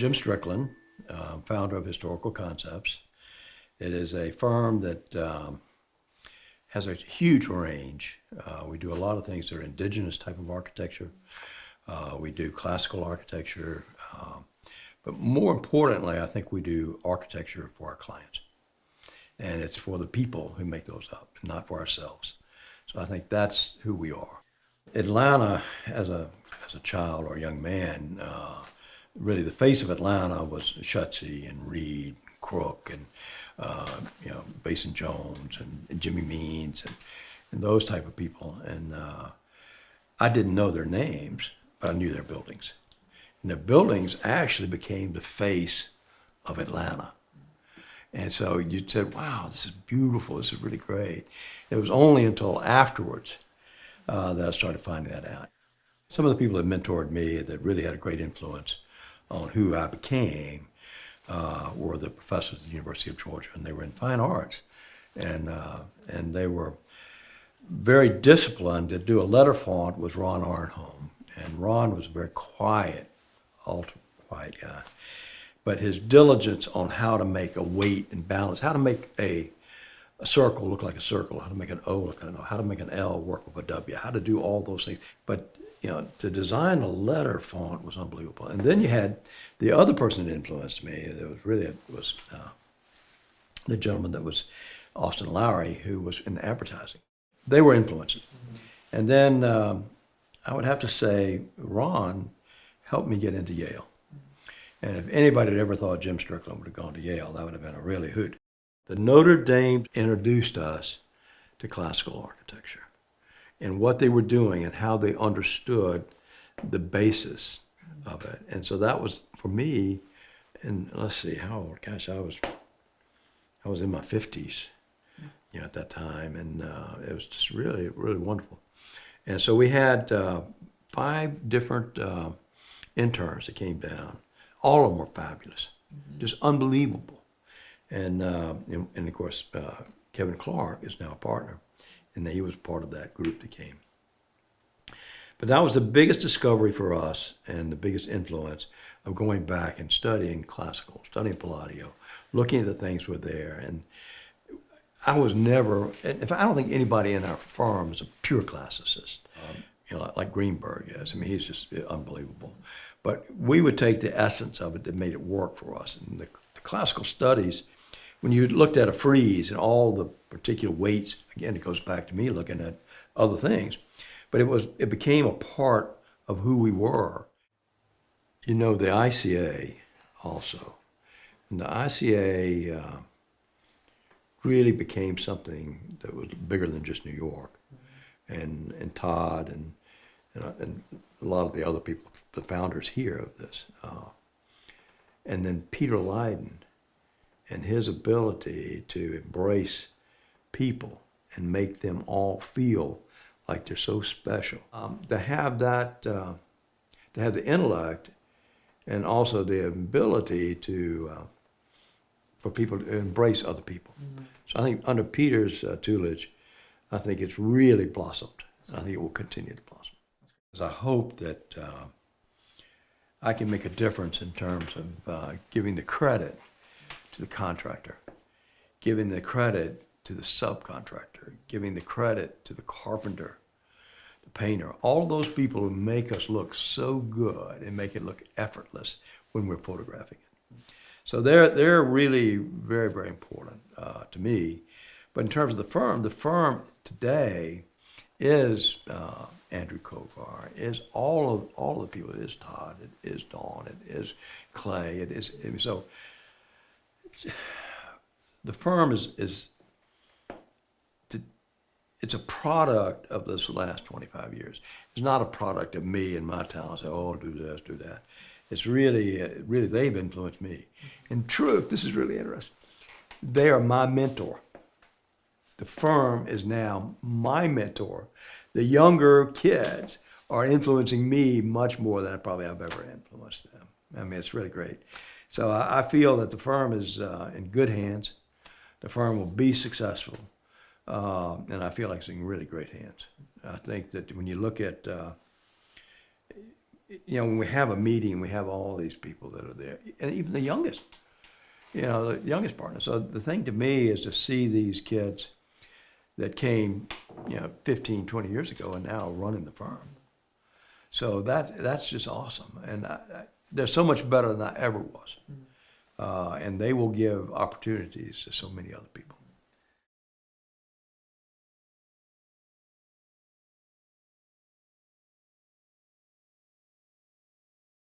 Jim Strickland, founder of Historical Concepts. It is a firm that has a huge range. We do a lot of things that are indigenous type of architecture. We do classical architecture, but more importantly, I think we do architecture for our clients. And it's for the people who make those up, not for ourselves. So I think that's who we are. Atlanta, as a child or a young man, really the face of Atlanta was Schuetze and Reed, and Crook, and Basin Jones and Jimmy Means and those type of people. And I didn't know their names, but I knew their buildings. And their buildings actually became the face of Atlanta. And so you said, wow, this is beautiful, this is really great. It was only until afterwards that I started finding that out. Some of the people that mentored me that really had a great influence on who I became were the professors at the University of Georgia, and they were in fine arts. And they were very disciplined. To do a letter font was Ron Arnholm. And Ron was a very quiet, ultra quiet guy. But his diligence on how to make a weight and balance, how to make a circle look like a circle, how to make an O look like an O, how to make an L work with a W, how to do all those things. But to design a letter font was unbelievable. And then you had the other person that influenced me. That was really the gentleman that was Austin Lowry, who was in advertising. They were influences. Mm-hmm. And then I would have to say Ron helped me get into Yale. And if anybody had ever thought Jim Strickland would have gone to Yale, that would have been a really hoot. The Notre Dame introduced us to classical architecture and what they were doing and how they understood the basis of it. And so that was, for me, and let's see, how old? Gosh, I was in my 50s, at that time, and it was just really, really wonderful. And so we had 5 different interns that came down. All of them were fabulous, just unbelievable. And of course, Kevin Clark is now a partner, and he was part of that group that came. But that was the biggest discovery for us and the biggest influence of going back and studying classical, studying Palladio, looking at the things that were there. And I was never, I don't think anybody in our firm is a pure classicist, like Greenberg is. I mean, he's just unbelievable. But we would take the essence of it that made it work for us. And the classical studies, when you looked at a frieze and all the particular weights, again, it goes back to me looking at other things, but it became a part of who we were. The ICAA also. And the ICAA really became something that was bigger than just New York. And Todd and a lot of the other people, the founders here of this. And then Peter Leiden and his ability to embrace people and make them all feel like they're so special. To have that, to have the intellect and also the ability for people to embrace other people. Mm-hmm. So I think under Peter's tutelage, I think it's really blossomed. I think it will continue to blossom. I hope that I can make a difference in terms of giving the credit to the contractor, giving the credit to the subcontractor, giving the credit to the carpenter, the painter, all those people who make us look so good and make it look effortless when we're photographing it. So they're really very, very important to me. But in terms of the firm today is Andrew Kogar, is all of the people. It is Todd, it is Dawn, it is Clay, so the firm is it's a product of this last 25 years. It's not a product of me and my talent. Say, oh, do this, do that. It's really they've influenced me. In truth, this is really interesting. They are my mentor. The firm is now my mentor. The younger kids are influencing me much more than I probably have ever influenced them. I mean, it's really great. So I feel that the firm is in good hands. The firm will be successful. And I feel like it's in really great hands. I think that when you look at, you know, when we have a meeting, we have all these people that are there, and even the youngest, you know, the youngest partner. So the thing to me is to see these kids that came, you know, 15, 20 years ago and now running the firm. So that's just awesome. And they're so much better than I ever was. And they will give opportunities to so many other people.